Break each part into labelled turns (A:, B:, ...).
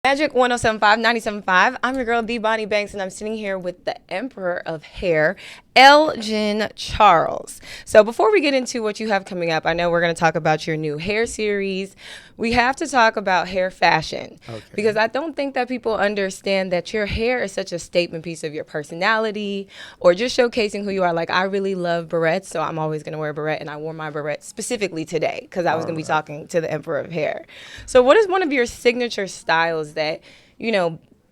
A: Magic 1075 975. I'm your girl, D. Bonnie Banks, and I'm sitting here with the Emperor of Hair, Elgin Charles. So before we get into what you have coming up, I know we're going to talk about your new hair series. We have to talk about hair fashion because I don't think that people understand that your hair is such a statement piece of your personality or just showcasing who you are. Like, I really love barrettes, so I'm always going to wear a barrette, and I wore my barrette specifically today because I was going to be talking to the Emperor of Hair. So what is one of your signature styles that,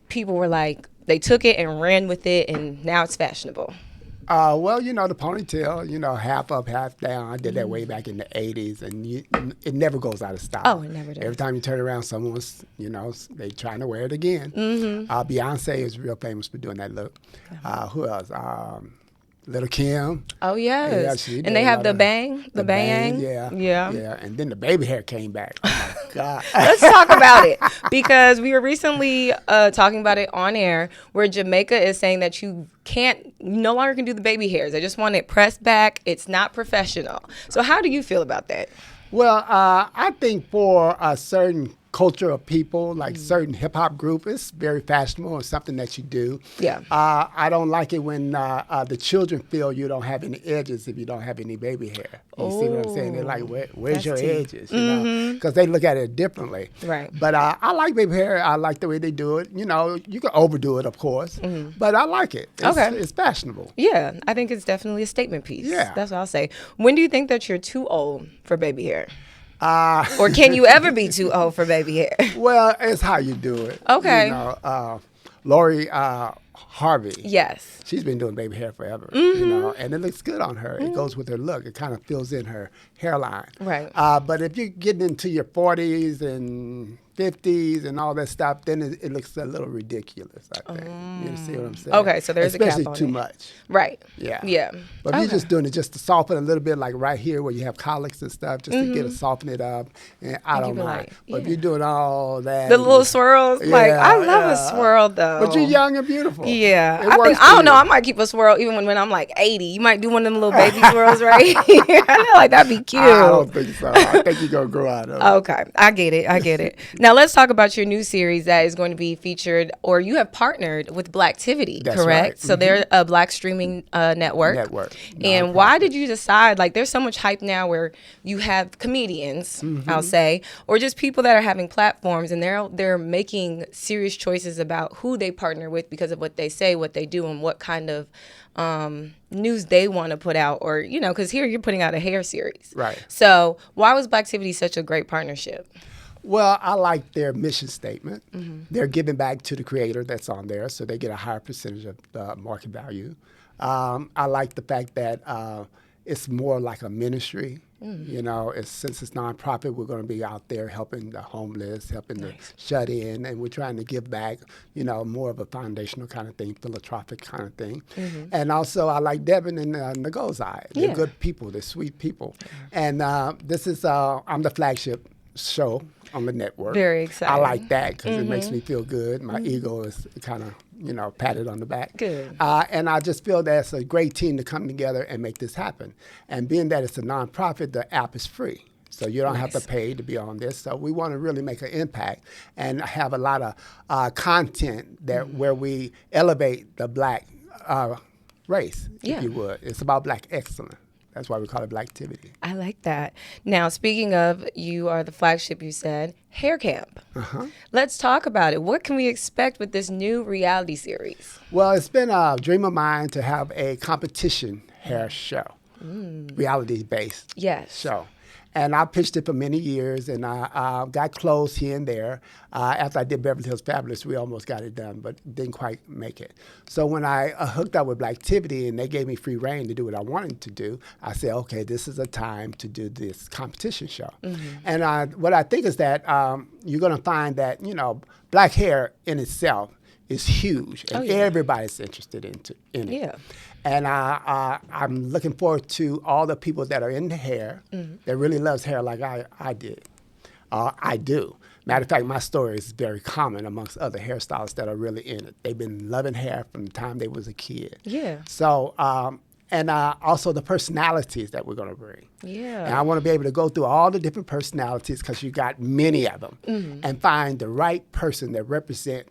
A: people were like, they took it and ran with it, and now it's fashionable?
B: Well, the ponytail, half up, half down. I did that way back in the 80s, and it never goes out of style.
A: Oh, it never does.
B: Every time you turn around, someone's, they trying to wear it again. Beyonce is real famous for doing that look. Who else? Little Kim.
A: Oh, yes.
B: Yeah,
A: and they have the bang.
B: Yeah.
A: Yeah.
B: And then the baby hair came back. Oh, my God.
A: Let's talk about it because we were recently talking about it on air where Jamaica is saying that you no longer can do the baby hairs. They just want it pressed back. It's not professional. So how do you feel about that?
B: Well, I think for a certain culture of people, like certain hip hop group, it's very fashionable and something that you do.
A: Yeah.
B: I don't like it when the children feel you don't have any edges if you don't have any baby hair. You see what I'm saying? They're like, where's your edges? Because they look at it differently.
A: Right.
B: But I like baby hair. I like the way they do it. You can overdo it, of course, but I like it. It's fashionable.
A: Yeah, I think it's definitely a statement piece.
B: Yeah.
A: That's what I'll say. When do you think that you're too old for baby hair? Or can you ever be too old for baby hair?
B: Well, it's how you do it.
A: Okay.
B: Lori Harvey.
A: Yes.
B: She's been doing baby hair forever, and it looks good on her. It goes with her look. It kind of fills in her hairline.
A: Right.
B: But if you're getting into your 40s and 50s and all that stuff, then it looks a little ridiculous, I think. You see what I'm saying?
A: Okay, so there's a cap on
B: Especially too
A: it.
B: much.
A: Right.
B: Yeah.
A: Yeah.
B: But if you're just doing it just to soften a little bit, like right here where you have colics and stuff, just to get it, soften it up, and I don't
A: keep it
B: mind.
A: light.
B: But if you're doing all that.
A: The little swirls, like I love a
B: yeah.
A: swirl though.
B: But you're young and beautiful.
A: Yeah,
B: It works
A: I
B: for
A: don't know.
B: you.
A: I might keep a swirl even when I'm like 80. You might do one of them little baby swirls right here. I feel like that'd be cute.
B: I don't think so. I think you're going to grow out of it.
A: Okay, I get it. Now let's talk about your new series that is going to be featured, or you have partnered with Blacktivity,
B: That's
A: correct?
B: right.
A: So they're a Black streaming network. And why did you decide? Like, there's so much hype now where you have comedians, I'll say, or just people that are having platforms, and they're making serious choices about who they partner with because of what they say, what they do, and what kind of news they want to put out, or because here you're putting out a hair series.
B: Right.
A: So why was Blacktivity such a great partnership?
B: Well, I like their mission statement. They're giving back to the creator that's on there, so they get a higher percentage of the market value. I like the fact that it's more like a ministry. Since it's nonprofit, we're going to be out there helping the homeless, helping the shut in, and we're trying to give back, more of a foundational kind of thing, philanthropic kind of thing. And also, I like Devin and Ngozai. They're good people. They're sweet people. And this is, I'm the flagship show on the network.
A: Very exciting.
B: I like that because it makes me feel good. My ego is kind of, patted on the back.
A: Good.
B: And I just feel that it's a great team to come together and make this happen. And being that it's a nonprofit, the app is free. So you don't have to pay to be on this. So we want to really make an impact and have a lot of content that where we elevate the Black race, if you would. It's about Black excellence. That's why we call it Blacktivity.
A: I like that. Now, speaking of, you are the flagship, you said, Hair Camp. Let's talk about it. What can we expect with this new reality series?
B: Well, it's been a dream of mine to have a competition hair show, reality-based show. And I pitched it for many years, and I got close here and there. After I did Beverly Hills Fabulous, we almost got it done, but didn't quite make it. So when I hooked up with Blacktivity and they gave me free reign to do what I wanted to do, I said, okay, this is a time to do this competition show. And what I think is that you're going to find that, Black hair in itself is huge, and everybody's interested in it.
A: Yeah.
B: And I'm looking forward to all the people that are in the hair that really loves hair like I did. I do. Matter of fact, my story is very common amongst other hairstylists that are really in it. They've been loving hair from the time they was a kid.
A: Yeah.
B: So and also the personalities that we're going to bring.
A: Yeah.
B: And I want to be able to go through all the different personalities because you got many of them, and find the right person that represent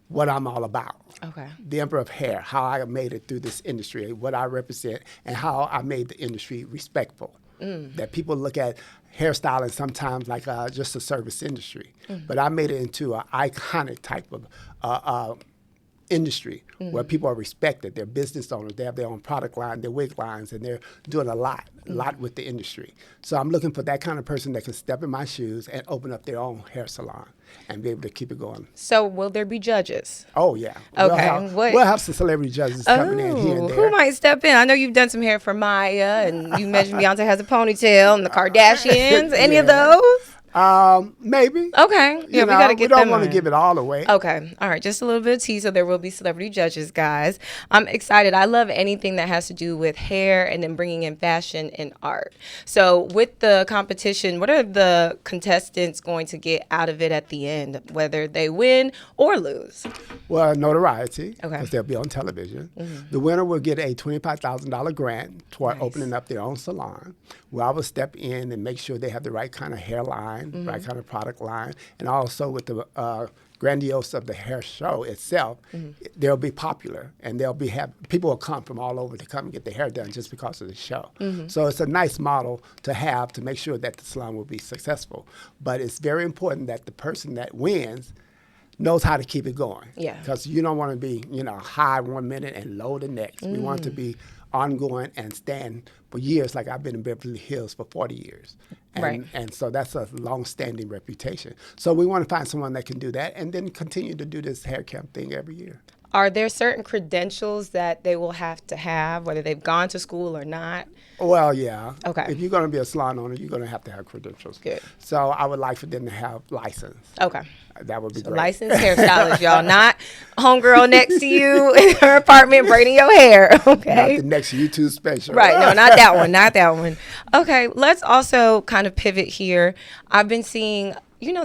B: what I'm all about.
A: Okay.
B: The Emperor of Hair, how I made it through this industry, what I represent, and how I made the industry respectful. That people look at hairstyling sometimes like just a service industry, but I made it into an iconic type of industry where people are respected. They're business owners. They have their own product line, their wig lines, and they're doing a lot with the industry. So I'm looking for that kind of person that can step in my shoes and open up their own hair salon and be able to keep it going.
A: So will there be judges?
B: Oh, yeah.
A: Okay.
B: We'll have some celebrity judges coming in here and there.
A: Who might step in? I know you've done some hair for Maya, and you mentioned Beyonce has a ponytail, and the Kardashians. Any of those?
B: Maybe.
A: Okay. Yeah, we got to get them.
B: We don't want to give it all away.
A: Okay. All right. Just a little bit of tea. So there will be celebrity judges, guys. I'm excited. I love anything that has to do with hair and then bringing in fashion and art. So with the competition, what are the contestants going to get out of it at the end, whether they win or lose?
B: Well, notoriety,
A: Okay.
B: because they'll be on television. The winner will get a $25,000 grant toward opening up their own salon, where I will step in and make sure they have the right kind of hairline, right kind of product line, and also with the grandiose of the hair show itself, they'll be popular, and people will come from all over to come and get their hair done just because of the show. So it's a nice model to have to make sure that the salon will be successful. But it's very important that the person that wins knows how to keep it going.
A: Yeah.
B: Because you don't want to be, high 1 minute and low the next. We want it to be ongoing and stand for years, like I've been in Beverly Hills for 40 years. And so that's a long-standing reputation. So we want to find someone that can do that and then continue to do this hair camp thing every year.
A: Are there certain credentials that they will have to have, whether they've gone to school or not?
B: Well, yeah.
A: Okay.
B: If you're going to be a salon owner, you're going to have credentials.
A: Good.
B: So I would like for them to have license.
A: Okay.
B: That would be great.
A: Licensed hairstylist, y'all. Not homegirl next to you in her apartment braiding your hair. Okay.
B: Not the next YouTube special.
A: Right. No, not that one. Not that one. Okay. Let's also kind of pivot here. I've been seeing,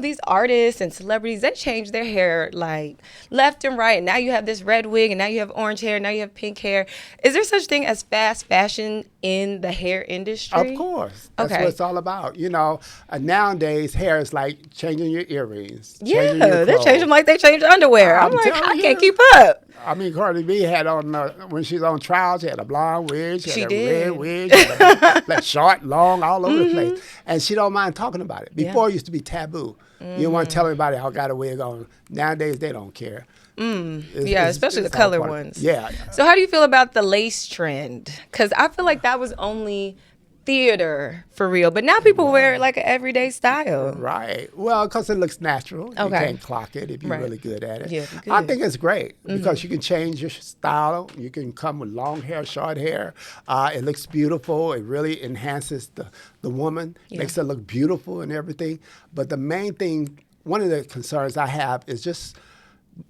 A: these artists and celebrities, they change their hair like left and right. And now you have this red wig, and now you have orange hair, now you have pink hair. Is there such thing as fast fashion in the hair industry?
B: Of course. That's what it's all about. Nowadays, hair is like changing your earrings.
A: Yeah, they change them like they change underwear. I'm like, I can't keep up.
B: I mean, Cardi B had on, when she was on trial, she had a blonde wig, she had a
A: did.
B: red wig, she had like short, long, all over the place. And she don't mind talking about it. Before, it used to be taboo. You didn't want to tell anybody I got a wig on. Nowadays, they don't care.
A: Especially the color ones.
B: Yeah.
A: So how do you feel about the lace trend? Because I feel like that was only theater for real, but now people wear it like an everyday style.
B: Right. Well, because it looks natural.
A: Okay.
B: You can't clock it if you're really good at it.
A: Yeah, good.
B: I think it's great because you can change your style. You can come with long hair, short hair. It looks beautiful. It really enhances the woman, makes her look beautiful and everything. But the main thing, one of the concerns I have is just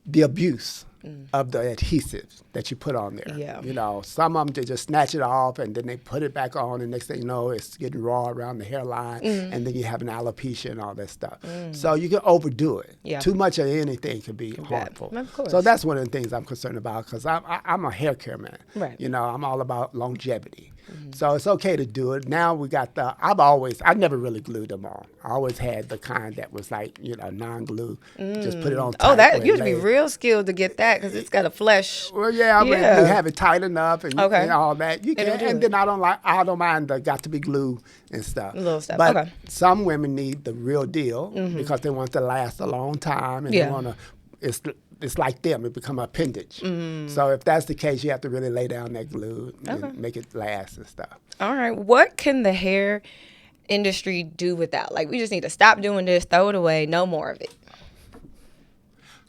B: the abuse of the adhesives that you put on there.
A: Yeah.
B: Some of them, they just snatch it off and then they put it back on, and next thing you know, it's getting raw around the hairline, and then you have an alopecia and all that stuff. So you can overdo it.
A: Yeah.
B: Too much of anything could be harmful.
A: Of course.
B: So that's one of the things I'm concerned about, because I'm a hair care man.
A: Right.
B: I'm all about longevity. So it's okay to do it. Now we got I never really glued them on. I always had the kind that was like, non-glue. Just put it on tight.
A: Oh, that you have to be real skilled to get that, because it's got a flesh.
B: Well, yeah, but if you have it tight enough and all that, you can. And then I don't mind the got to be glue and stuff.
A: Little stuff.
B: But some women need the real deal because they want to last a long time, and they want to. It's like them. It become an appendage. So if that's the case, you have to really lay down that glue and make it last and stuff.
A: All right. What can the hair industry do without? Like, we just need to stop doing this, throw it away, no more of it.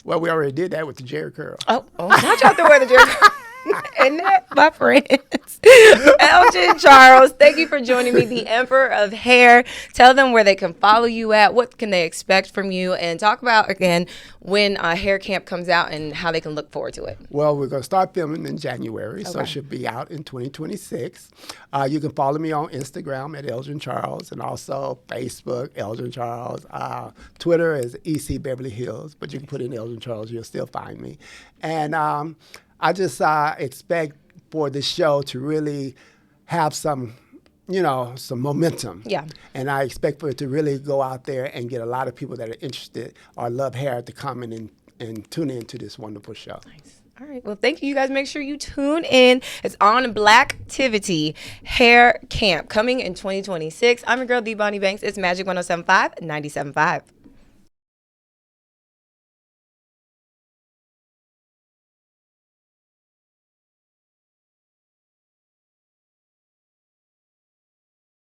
B: Well, we already did that with the Jheri curl.
A: Oh, not y'all to wear the Jheri curl. And that, my friends, Elgin Charles, thank you for joining me, the Emperor of Hair. Tell them where they can follow you at, what can they expect from you, and talk about, again, when hair camp comes out and how they can look forward to it.
B: Well, we're going to start filming in January, so it should be out in 2026. You can follow me on Instagram at Elgin Charles, and also Facebook, Elgin Charles. Twitter is EC Beverly Hills, but you can put in Elgin Charles, you'll still find me. And I just expect for this show to really have some, some momentum.
A: Yeah.
B: And I expect for it to really go out there and get a lot of people that are interested or love hair to come in and tune in to this wonderful show.
A: Nice. All right. Well, thank you. You guys make sure you tune in. It's on Blacktivity Hair Camp coming in 2026. I'm your girl, D. Bonnie Banks. It's Magic 107.5, 97.5.